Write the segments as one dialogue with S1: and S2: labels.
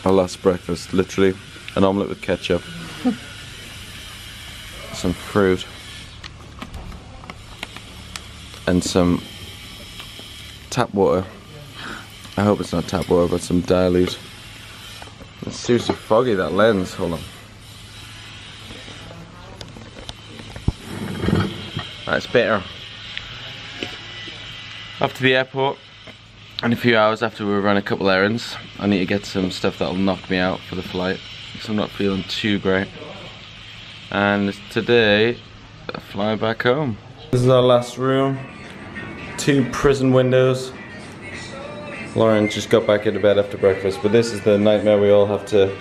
S1: our last breakfast, literally an omelette with ketchup, some fruit, and some tap water. I hope it's not tap water, but some dilute. It's seriously foggy, that lens. Hold on. That's better. After the airport, in a few hours after we run a couple errands, I need to get some stuff that'll knock me out for the flight, because I'm not feeling too great. And today, I fly back home. This is our last room. 2 prison windows. Lauren just got back into bed after breakfast, but this is the nightmare we all have to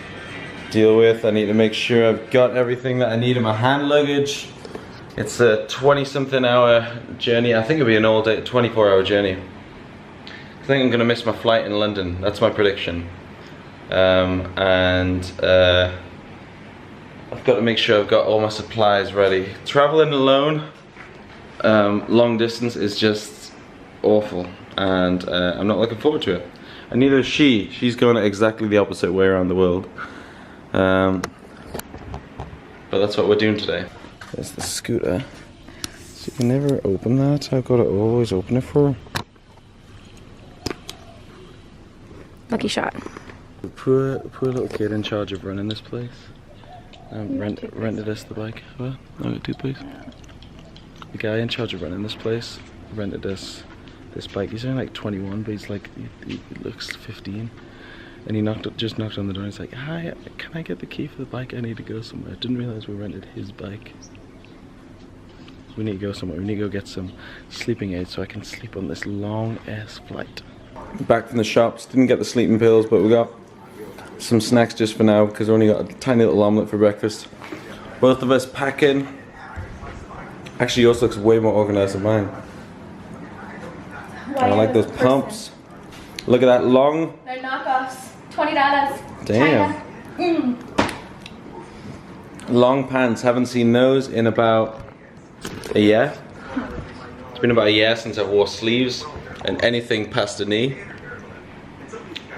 S1: deal with. I need to make sure I've got everything that I need in my hand luggage. It's a 20-something hour journey. I think it'll be an all-day, 24-hour journey. I think I'm gonna miss my flight in London. That's my prediction. I've got to make sure I've got all my supplies ready. Traveling alone, long distance, is just awful, and I'm not looking forward to it. And neither is she. She's going exactly the opposite way around the world. But that's what we're doing today. There's the scooter. So you can never open that. I've got to always open it for her.
S2: Lucky shot.
S1: Poor little kid in charge of running this place. Rented us the bike. Well, no, toothpaste. The guy in charge of running this place rented us this bike. He's only like 21, but he's like, he looks 15. And he just knocked on the door and he's like, "Hi, can I get the key for the bike? I need to go somewhere." I didn't realize we rented his bike. We need to go somewhere. We need to go get some sleeping aids so I can sleep on this long ass flight. Back from the shops, didn't get the sleeping pills, but we got some snacks just for now because we only got a tiny little omelette for breakfast. Both of us packing. Actually, yours looks way more organized than mine. I like those pumps. Look at that long.
S2: They're knockoffs. $20.
S1: Damn. Long pants. Haven't seen those in about a year. It's been about a year since I wore sleeves and anything past the knee.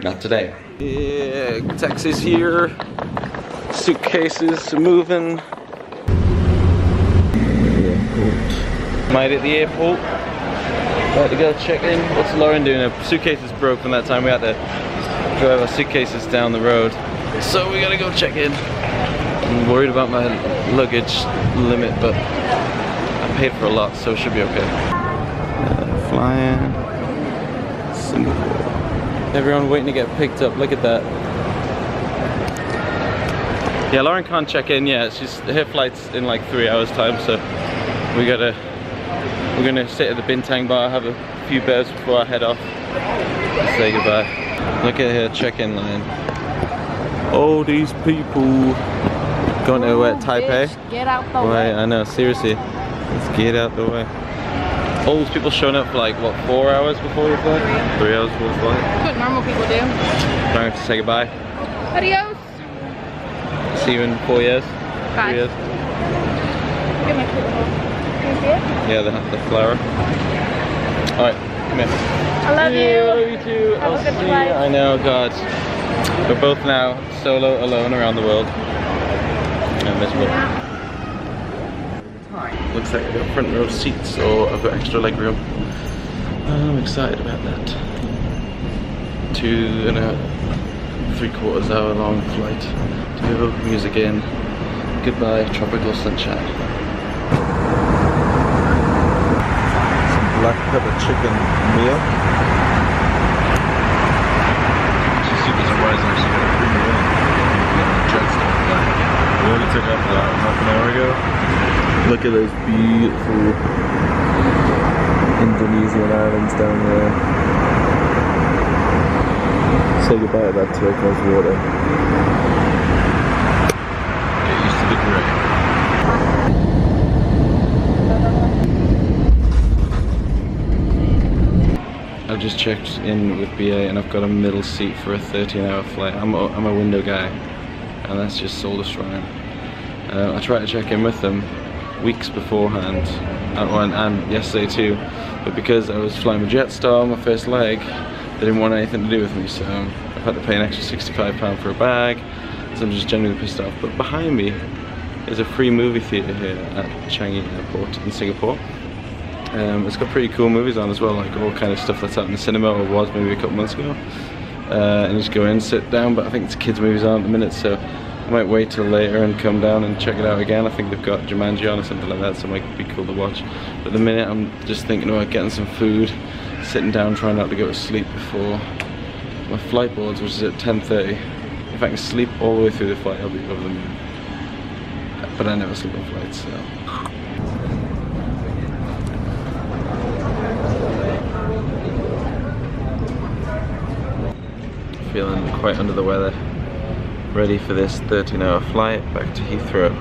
S1: Not today. Yeah, taxi's here. Suitcases moving. Might at the airport. About to go check in. What's Lauren doing? Her suitcase is broke from that time we had to drive our suitcases down the road. So we gotta go check in. I'm worried about my luggage limit, but I paid for a lot, so it should be okay. Flying Singapore. Everyone waiting to get picked up. Look at that. Yeah, Lauren can't check in yet. Her flight's in like 3 hours time, so we're gonna sit at the Bintang bar, have a few beers before I head off. Say goodbye. Look at her check-in line. All these people going to Taipei.
S2: Bitch, get out the way.
S1: I know, seriously. Let's get out the way. All these people showing up for like, what, 4 hours before your flight? 3 hours before the flight?
S2: That's what normal people do.
S1: Don't have to say goodbye.
S2: Adios.
S1: See you in 4 years?
S2: 5.
S1: 3 years?
S2: Get my foot hole. Can you see it?
S1: Yeah, the flower. Alright, come here.
S2: I love you.
S1: I love you too.
S2: Have a
S1: I'll
S2: good
S1: see
S2: flight.
S1: you. I know, God. We're both now solo, alone around the world. And miserable. Looks like I've got front row seats, or I've got extra leg room. I'm excited about that. 2.75 hour long flight to go music in. Goodbye, tropical sunshine. Some black pepper chicken meal. She's super surprised that she got a free meal. We only took off about half an hour ago. Look at those beautiful Indonesian islands down there. Say goodbye to that turquoise water. Get used to the grey. I've just checked in with BA and I've got a middle seat for a 13-hour flight. I'm a window guy, and that's just soul destroying. I tried to check in with them weeks beforehand, and yesterday too, but because I was flying with Jetstar on my first leg, they didn't want anything to do with me, so I I've had to pay an extra £65 for a bag, so I'm just genuinely pissed off. But behind me is a free movie theatre here at Changi Airport in Singapore. It's got pretty cool movies on as well, like all kind of stuff that's out in the cinema, or was maybe a couple months ago. And you just go in, sit down, but I think it's kids movies on at the minute, so I might wait till later and come down and check it out again. I think they've got Jumanji on or something like that, so it might be cool to watch. But at the minute I'm just thinking about getting some food, sitting down, trying not to go to sleep before my flight boards, which is at 10:30. If I can sleep all the way through the flight, I'll be over the moon. But I never sleep on flights, so. Feeling quite under the weather. Ready for this 13-hour flight back to Heathrow.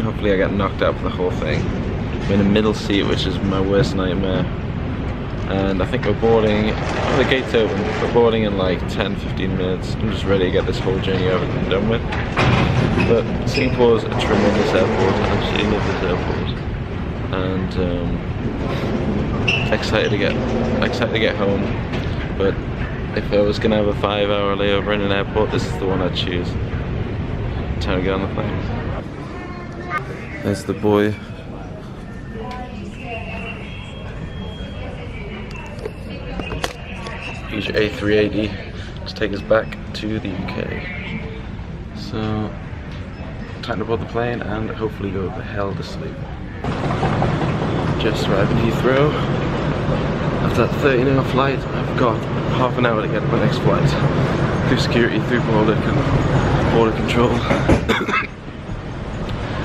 S1: Hopefully I get knocked out for the whole thing. I'm in a middle seat, which is my worst nightmare. And I think we're boarding, oh, the gate's open, we're boarding in like 10-15 minutes. I'm just ready to get this whole journey over and done with. But Singapore's a tremendous airport. I absolutely love this airport. And excited to get home. But if I was gonna have a 5-hour layover in an airport, this is the one I'd choose. Time to get on the plane. There's the boy. Use your A380 to take us back to the UK. So, time to board the plane and hopefully go the hell to sleep. Just arrived in Heathrow. After that 13-hour flight, I've got half an hour to get to my next flight. Through security, through border control.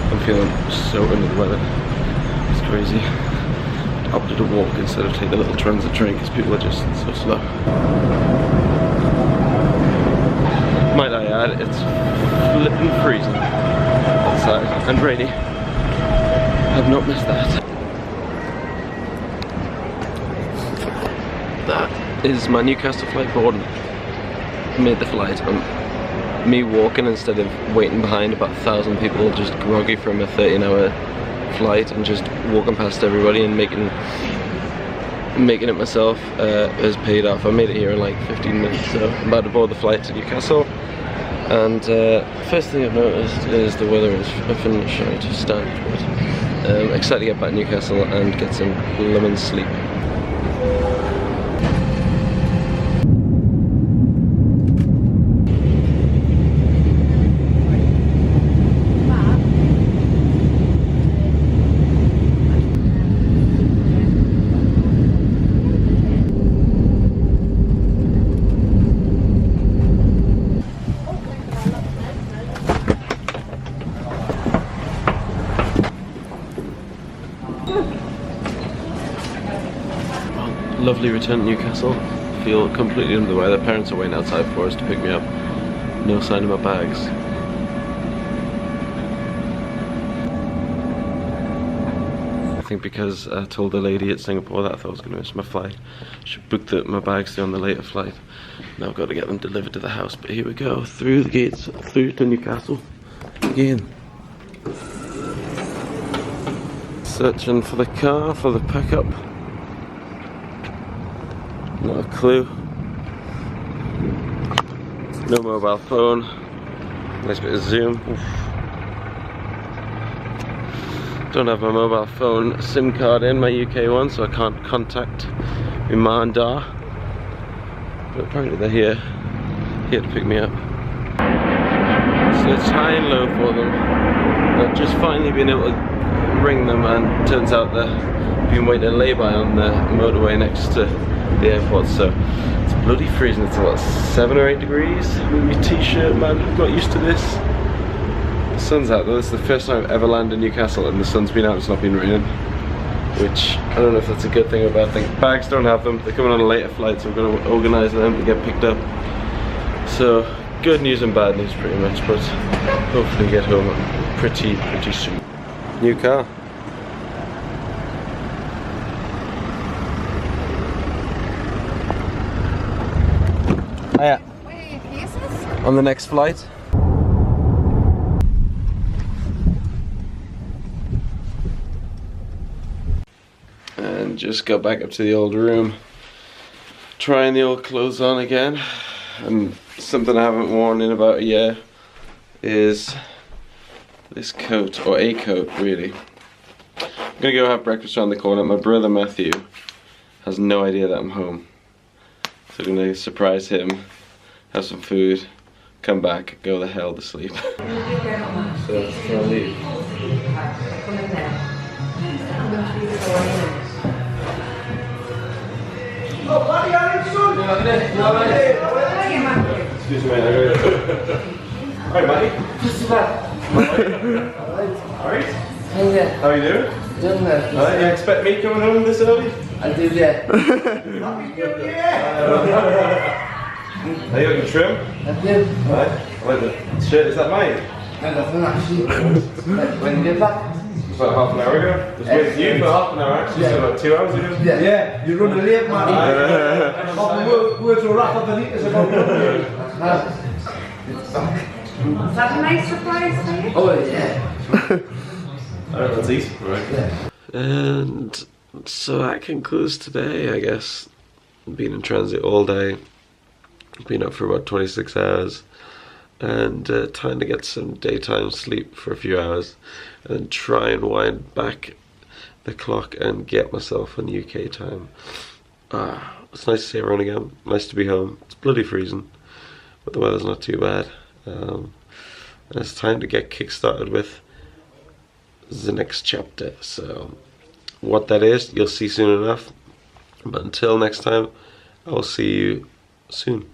S1: I'm feeling so under the weather. It's crazy. I opted to walk instead of take a little transit train because people are just so slow. Might I add, it's flipping freezing outside and rainy. I've not missed that. That is my Newcastle flight boarding. Made the flight. Me walking instead of waiting behind about 1,000 people just groggy from a 13-hour flight, and just walking past everybody and making it myself has paid off. I made it here in like 15 minutes, so I'm about to board the flight to Newcastle. And first thing I've noticed is the weather is flipping shite to stand. But excited to get back to Newcastle and get some lemon sleep. Lovely return to Newcastle. Feel completely under the weather. Parents are waiting outside for us to pick me up. No sign of my bags. I think because I told the lady at Singapore that I thought I was going to miss my flight, she booked my bags on the later flight. Now I've got to get them delivered to the house. But here we go, through the gates, through to Newcastle again. Searching for the car, for the pickup. Not a clue. No mobile phone. Nice bit of zoom. Oof. Don't have my mobile phone SIM card in, my UK one, so I can't contact my ma and da. But apparently they're here to pick me up. So it's high and low for them. I've just finally been able to ring them, and turns out they've been waiting a lay-by on the motorway next to the airport, so it's bloody freezing. It's about 7 or 8 degrees with my t-shirt, man. I'm not used to this. The sun's out though. This is the first time I've ever landed in Newcastle and the sun's been out, it's not been raining, which I don't know if that's a good thing or a bad thing. Bags don't have them. They're coming on a later flight, so we're going to organise them to get picked up. So good news and bad news pretty much, but hopefully get home pretty soon. New car. Hiya.
S2: Where are your cases?
S1: On the next flight. And just got back up to the old room. Trying the old clothes on again.
S3: and something I haven't worn in about a year is this coat, or a coat really. I'm gonna go have breakfast around the corner. My brother Matthew has no idea that I'm home, so I'm gonna surprise him, have some food, come back, go the hell to sleep. So that's gonna leave.
S4: Oh, buddy, I'm son.
S3: Excuse me, I gotta... Hi, Matty. Alright. How are you doing?
S4: Doing that.
S3: You expect me coming home this early?
S4: I did, yeah.
S3: Are you looking trim?
S4: I did.
S3: Right. I like the shirt. Is that mine?
S4: I got one actually. When you get back?
S3: About half an hour ago. I was with you for half an hour actually, so about 2 hours ago.
S4: Yeah. Yeah, you're running late, man. We're to wrap up the meters about
S5: Is that a nice surprise for you?
S4: Oh, yeah.
S3: I don't know, that's easy. Right.
S4: Yeah.
S3: And so that concludes today, I guess. Been in transit all day. Been up for about 26 hours. And time to get some daytime sleep for a few hours. And then try and wind back the clock and get myself on UK time. It's nice to see everyone again. Nice to be home. It's bloody freezing, but the weather's not too bad. And it's time to get kick-started with the next chapter. So what that is, you'll see soon enough. But until next time, I will see you soon.